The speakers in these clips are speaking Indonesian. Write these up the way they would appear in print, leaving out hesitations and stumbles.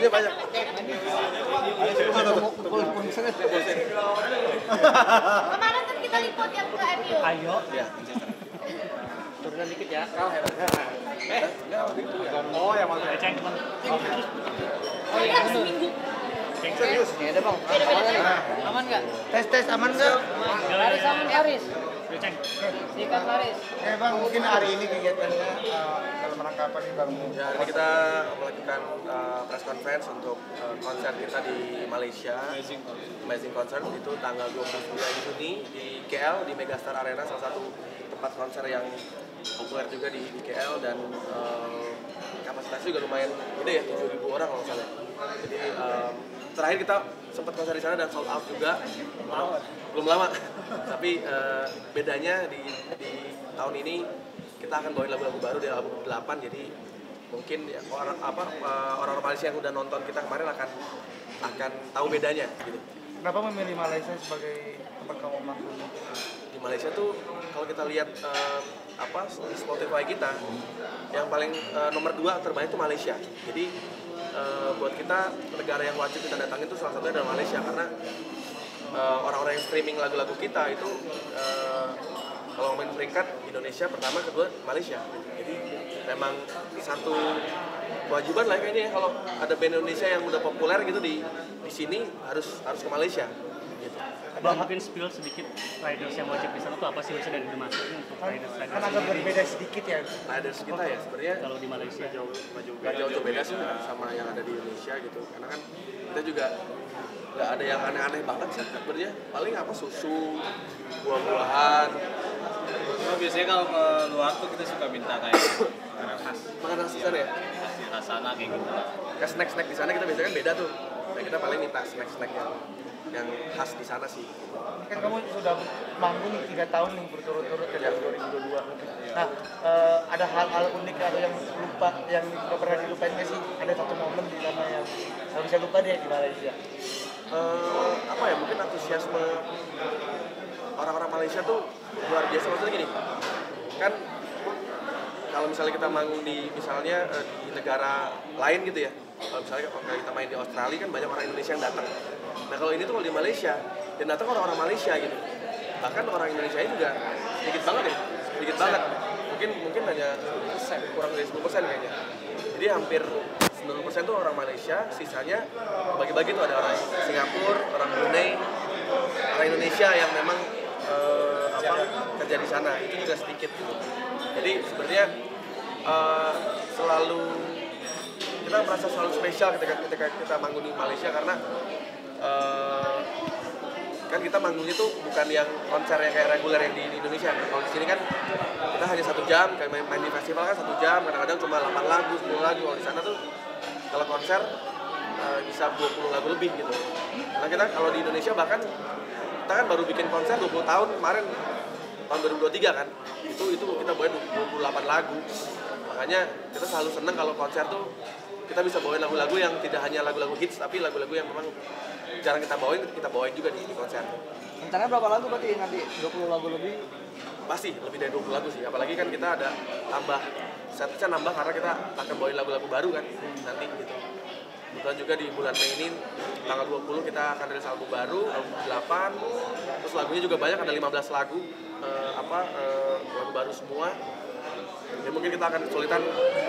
Lagunya banyak. Kemarin kan kita liput yang ke MU. Ayo. Ya. Turunan dikit ya. Oh, yang mana? Ceng. Oh iya, seminggu. Serius? Ya udah bang. Beda-beda. Aman nggak? Tes aman nggak? Laris aman Laris. Ceng. Sikat Laris. Bang, mungkin hari ini kegiatannya dalam rangka apa nih bang? Ya, hari ini kita melakukan press conference untuk konser kita di Malaysia. Amazing Concert itu tanggal 29 Juni di KL di Megastar Arena, salah satu tempat konser yang populer juga di KL dan kapasitasnya juga lumayan gede ya, 7.000 orang kalau nggak salah. Jadi terakhir kita sempat konser di sana dan sold out juga. Belum lama. Tapi bedanya di tahun ini kita akan bawain lagu-lagu baru di album 8, jadi mungkin ya, orang Malaysia yang udah nonton kita kemarin akan tahu bedanya gitu. Kenapa memilih Malaysia sebagai tempat kamu manggung? Di Malaysia tuh kalau kita lihat Spotify kita yang paling nomor 2 terbaik itu Malaysia. Jadi buat kita negara yang wajib kita datangin itu salah satunya adalah Malaysia, karena orang-orang yang streaming lagu-lagu kita itu kalau ngomongin peringkat Indonesia pertama, kedua Malaysia. Jadi memang satu kewajiban lah kayaknya ya, kalau ada band Indonesia yang udah populer gitu di sini harus ke Malaysia. Gitu. Bang, mungkin spill sedikit riders yang wajib di sana tuh apa sih dari dimasukin untuk riders Kan agak berbeda sedikit ya. Riders kita ya sebenarnya kalau di Malaysia nggak jauh beda sih sama yang ada di Indonesia gitu, karena kan kita juga nggak ada yang aneh-aneh banget sih sebenarnya, paling susu, buah-buahan. Cuma biasanya kalau ke luar tuh kita suka minta kayak makanan khas. Makanan khas sana ya? Khas sana kayak gitu lah. Kayak snack-snack di sana kita biasanya kan beda tuh. Nah, kita paling minta snack-snack yang khas di sana sih. Kan kamu sudah manggung 3 tahun nih berturut-turut ya, dari 2022. Nah, ada hal-hal unik atau yang nggak pernah dilupain nggak sih? Ada satu momen di mana yang nggak bisa lupa deh di Malaysia. Mungkin antusiasme orang-orang Malaysia tuh luar biasa. Maksudnya gini, kan kalau misalnya kita manggung di negara lain gitu ya, kalau misalnya kita main di Australia kan banyak orang Indonesia yang datang. Nah kalau ini tuh kalau di Malaysia dan datang orang-orang Malaysia gitu, bahkan orang Indonesia juga sedikit banget, mungkin hanya kurang dari 10% kayaknya. Jadi hampir 90% tuh orang Malaysia, sisanya bagi-bagi tuh ada orang Singapura, orang Brunei, orang Indonesia yang memang kerja di sana, itu juga sedikit gitu. Jadi sebenarnya kita merasa selalu spesial ketika kita manggung di Malaysia, karena kan kita manggungnya tuh bukan yang konser yang kayak reguler yang di Indonesia. Kalau di sini kan kita hanya 1 jam, kayak main di festival kan 1 jam, kadang-kadang cuma 8 lagu, 10 lagu. Kalau di sana tuh kalau konser bisa 20 lagu lebih gitu. Nah kita kalau di Indonesia bahkan kita kan baru bikin konser 20 tahun kemarin, tahun 2023 kan, itu kita bawain 28 lagu. Makanya kita selalu seneng kalau konser tuh kita bisa bawain lagu-lagu yang tidak hanya lagu-lagu hits, tapi lagu-lagu yang memang jarang kita bawain juga di konser. rencananya berapa lagu berarti nanti? 20 lagu lebih? Pasti lebih dari 20 lagu sih, apalagi kan kita ada setnya nambah karena kita akan bawain lagu-lagu baru kan nanti gitu. Kebetulan juga di bulan Mei ini tanggal 20 kita akan rilis album baru, album 8. Terus lagunya juga banyak, ada 15 lagu lagu baru semua. Ya mungkin kita akan kesulitan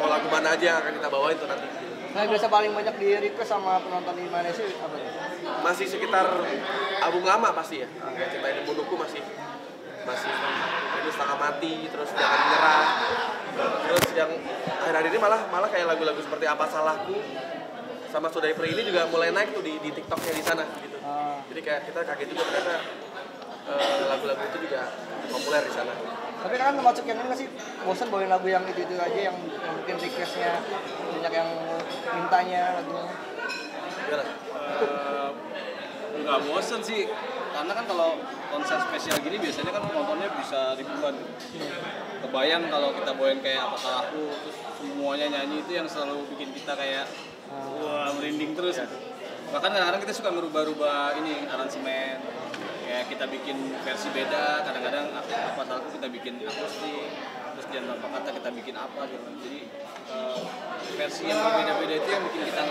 mau lagu mana aja yang akan kita bawain tuh nanti. Nah, biasa paling banyak di request sama penonton di Malaysia apa tuh? Masih sekitar album lama pasti ya. Kayak Cintain Bunuhku masih itu setengah mati, terus Jangan Menyerah. Terus yang akhir-akhir ini malah kayak lagu-lagu seperti Apa Salahku sama Sudah Free ini juga mulai naik tuh di TikToknya di sana gitu. Jadi kayak kita kaget juga ternyata lagu-lagu itu juga populer di sana. Tapi kan termasuk yang ini nggak sih, bosan bawain lagu yang itu aja yang mungkin requestnya banyak yang mintanya lagunya. Gimana? Nggak bosen sih, karena kan kalau konser spesial gini biasanya kan nontonnya bisa ribuan. Kebayang kalau kita bawain kayak Apa Salahku, terus semuanya nyanyi, itu yang selalu bikin kita kayak wah merinding terus. Bahkan kadang-kadang kita suka ngerubah-rubah ini aransemen, kayak kita bikin versi beda, kadang-kadang Apa Salahku kita bikin akustik, terus Jangan Tanpa Kata kita bikin apa gitu. Jadi versi yang berbeda-beda itu yang bikin kita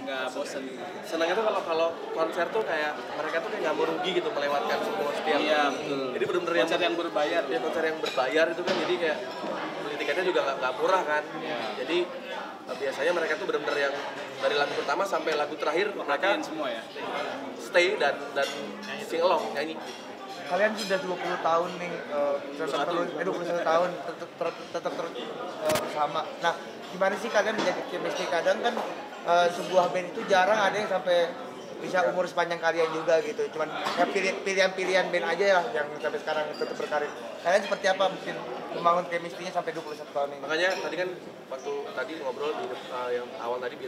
nggak bosen. Senangnya tuh kalau konser tuh kayak mereka tuh kayak nggak mau rugi gitu melewatkan semua setiap. Iya betul. Jadi benar-benar konser yang berbayar. Ya konser yang berbayar itu kan jadi kayak beli tiketnya juga nggak murah kan. Jadi biasanya mereka tuh benar-benar yang dari lagu pertama sampai lagu terakhir mereka Perhatiin semua ya. stay dan sing along nyanyi. Kalian sudah 20 tahun nih, 21 tahun tetap bersama. Nah, gimana sih kalian menjaga chemistry? Kadang kan sebuah band itu jarang ada yang sampai bisa umur sepanjang kalian juga gitu. Cuman ya pilihan band aja ya yang sampai sekarang tetap berkarir. Kalian seperti apa mungkin membangun chemistry-nya sampai 21 tahun ini? Makanya tadi kan waktu tadi ngobrol di yang awal tadi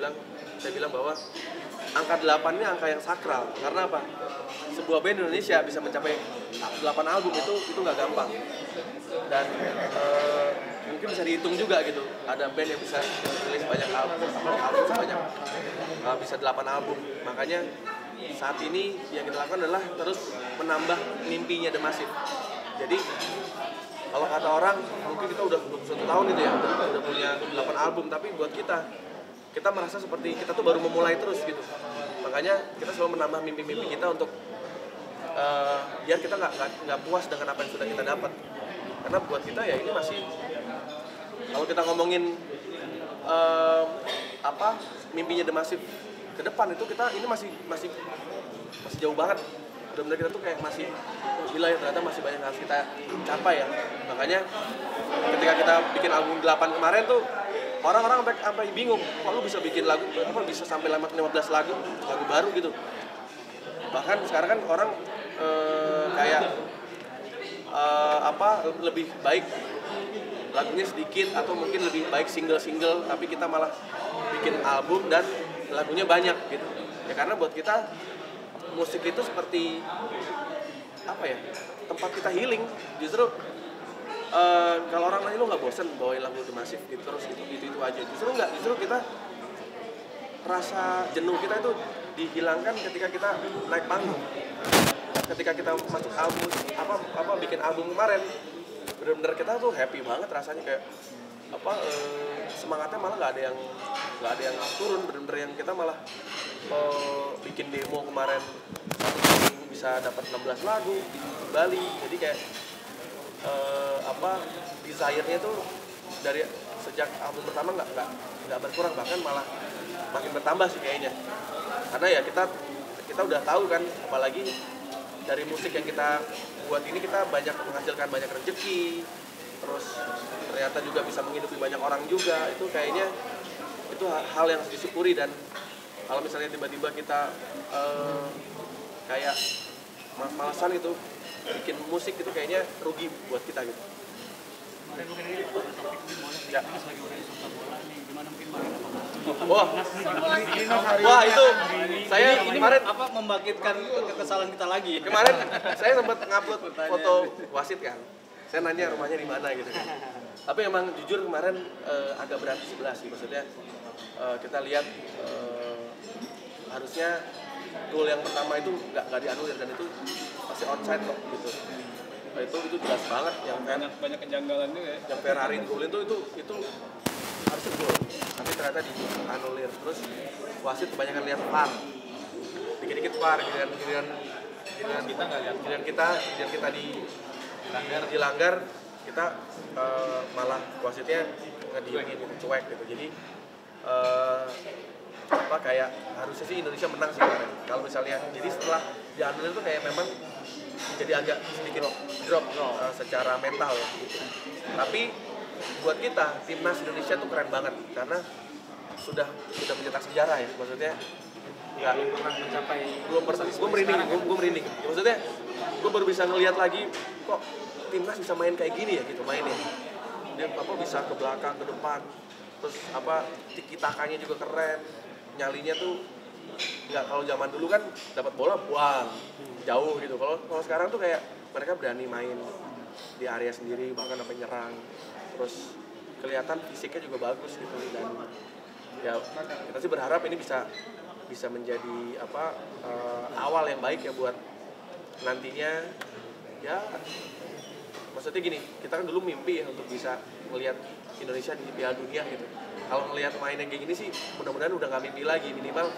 saya bilang bahwa angka 8 ini angka yang sakral. Karena apa? Sebuah band Indonesia bisa mencapai 8 album itu nggak gampang. Dan mungkin bisa dihitung juga gitu. Ada band yang bisa rilis banyak album sebanyak bisa 8 album. Makanya saat ini yang kita lakukan adalah terus menambah mimpinya The Massive. Jadi kalau kata orang mungkin kita udah 21 tahun itu ya udah punya 8 album, tapi buat kita merasa seperti kita tuh baru memulai terus gitu. Makanya kita selalu menambah mimpi-mimpi kita untuk biar kita nggak puas dengan apa yang sudah kita dapat. Karena buat kita ya ini masih, kalau kita ngomongin mimpinya The Massive ke depan itu ini masih jauh banget. Benar-benar kita tuh kayak masih gila ya, ternyata masih banyak yang harus kita capai ya. Makanya ketika kita bikin album 8 kemarin tuh orang-orang sampai bingung, kok lu bisa bikin lagu bisa sampai 15 lagu baru gitu. Bahkan sekarang kan orang lebih baik lagunya sedikit atau mungkin lebih baik single tapi kita malah bikin album dan lagunya banyak gitu. Ya karena buat kita musik itu seperti tempat kita healing. Justru kalau orang nanya lu nggak bosen bawain lagu The Massive gitu terus itu aja. Justru kita rasa jenuh kita itu dihilangkan ketika kita naik panggung. Ketika kita masuk album bikin album kemarin, benar-benar kita tuh happy banget rasanya, kayak semangatnya malah nggak ada yang turun. Benar-benar yang kita malah bikin demo kemarin bisa dapat 16 lagu di Bali. Jadi kayak desire-nya tuh dari sejak album pertama nggak berkurang, bahkan malah makin bertambah sih kayaknya. Karena ya kita udah tahu kan, apalagi dari musik yang kita buat ini kita menghasilkan banyak rezeki, terus ternyata juga bisa menghidupi banyak orang juga. Itu kayaknya itu hal yang harus disyukuri. Dan kalau misalnya tiba-tiba kita kayak malasan gitu bikin musik, itu kayaknya rugi buat kita gitu. Ya. Wah itu saya kemarin membangkitkan kekesalan kita lagi. Kemarin saya sempat ngupload foto wasit kan. Saya nanya rumahnya di mana gitu kan. Tapi emang jujur kemarin agak berat sebelah sih, maksudnya kita lihat harusnya gol yang pertama itu nggak dianulir dan itu masih onside kok gitu. Itu jelas banget yang banyak kejanggalan juga ya. Yang Ferrari golin itu harusnya gol, tapi ternyata dianulir. Terus wasit kebanyakan lihat VAR, dikit-dikit VAR, giliran Kita nggak lihat. giliran kita dilanggar, kita malah wasitnya ngediemin gitu, cuek gitu. Jadi kayak harusnya sih Indonesia menang sih kemarin. Kalau misalnya, jadi setelah dianulir tuh kayak memang jadi agak sedikit drop secara mental ya gitu. Tapi buat kita timnas Indonesia tuh keren banget karena sudah mencetak sejarah ya, maksudnya belum pernah mencapai, gue merinding ya, maksudnya gue baru bisa ngelihat lagi kok timnas bisa main kayak gini ya gitu mainnya. Dia bisa ke belakang ke depan, terus tiki-takanya juga keren, nyalinya tuh nggak, kalau zaman dulu kan dapat bola buang jauh gitu. Kalau sekarang tuh kayak mereka berani main di area sendiri, bahkan sampai nyerang, terus kelihatan fisiknya juga bagus gitu. Dan ya kita sih berharap ini bisa menjadi awal yang baik ya buat nantinya. Ya maksudnya gini, kita kan dulu mimpi ya untuk bisa melihat Indonesia di Piala Dunia gitu. Kalau ngelihat mainnya kayak gini sih, mudah-mudahan udah nggak mimpi lagi, minimal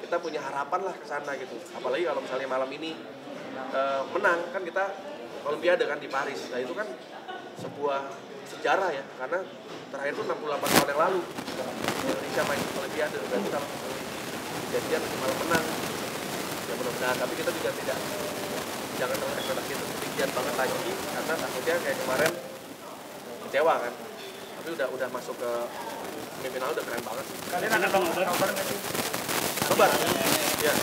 kita punya harapan lah ke sana gitu. Apalagi kalau misalnya malam ini menang, kan kita Olimpiade kan di Paris. Nah itu kan sebuah sejarah ya, karena terakhir itu 68 tahun yang lalu Indonesia main Olimpiade. Berarti kalau kejadian malam menang, ya mudah-mudahan. Tapi kita juga jangan dengan ekspektasi itu ketinggian banget lagi, karena takutnya kayak kemarin kecewa kan. Tapi udah masuk ke semifinal udah keren banget sih. Kalian ada nobar nggak sih? Nobar? Ya,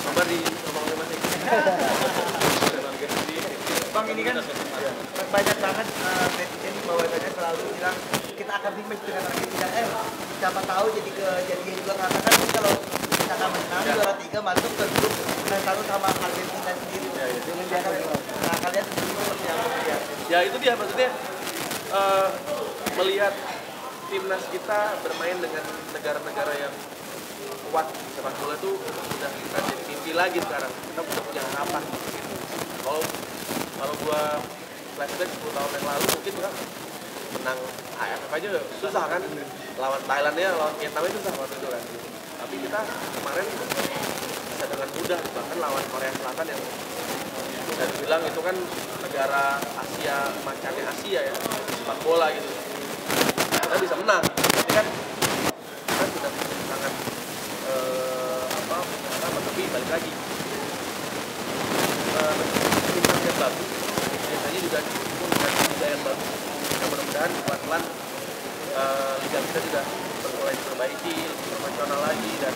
nobar di rumah masing-masing. Bang, ini kan banyak banget netizen di bawah sana selalu bilang kita akan rematch dengan Argentina. Siapa tahu jadi kejadian juga, karena kan kalau misalkan menang juara 3 masuk ke grup satu sama Argentina sendiri. Nah, kalian sendiri seperti apa ya? Ya itu dia, maksudnya melihat timnas kita bermain dengan negara-negara yang kuat sepak bola itu udah kita jadi mimpi lagi sekarang. Kita udah punya harapan. Kalau gua flashback 10 tahun yang lalu mungkin gua menang AFF aja susah kan, lawan Thailand ya, lawan Vietnam itu susah waktu itu kan. Tapi kita kemarin bisa dengan mudah, bahkan lawan Korea Selatan yang dan bilang itu kan negara Asia, macannya Asia ya, sepak bola gitu. Kita bisa menang, tapi kan kita sudah sangat tapi balik lagi timnas yang bagus biasanya juga didukung dengan liga yang bagus. Ya mudah-mudahan pelan-pelan liga kita juga mulai diperbaiki, lebih profesional lagi, dan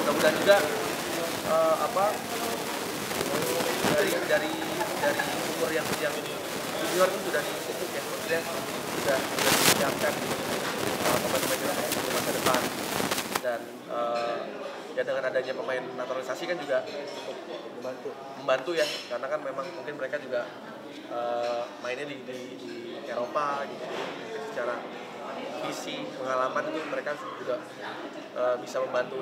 mudah-mudahan juga dari umur yang junior itu sudah dipupuk ya, maksudnya sudah disiapkan pemain-pemain kita untuk masa depan. Dan ya dengan adanya pemain naturalisasi kan juga cukup membantu ya, karena kan memang mungkin mereka juga mainnya di Eropa gitu, mungkin secara visi pengalaman itu mereka juga bisa membantu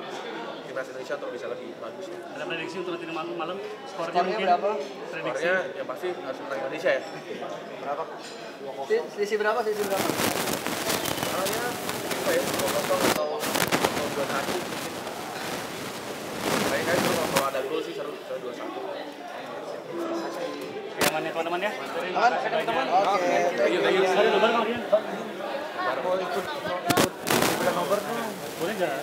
timnas Indonesia untuk bisa lebih bagus. Ada prediksi untuk nanti malam Skornya mungkin? berapa? Prediksi Skornya ya pasti harus menang Indonesia ya. Berapa? Selisih berapa? Soalnya apa ya, 2-0 atau 2-1 kayaknya kalau ada gol sih seru 2-1. aman ya teman-teman ya. Aman, teman-teman. Oke. Thank you. Sorry, nobar kalian. Mau ikut nobar dong. Boleh nggak?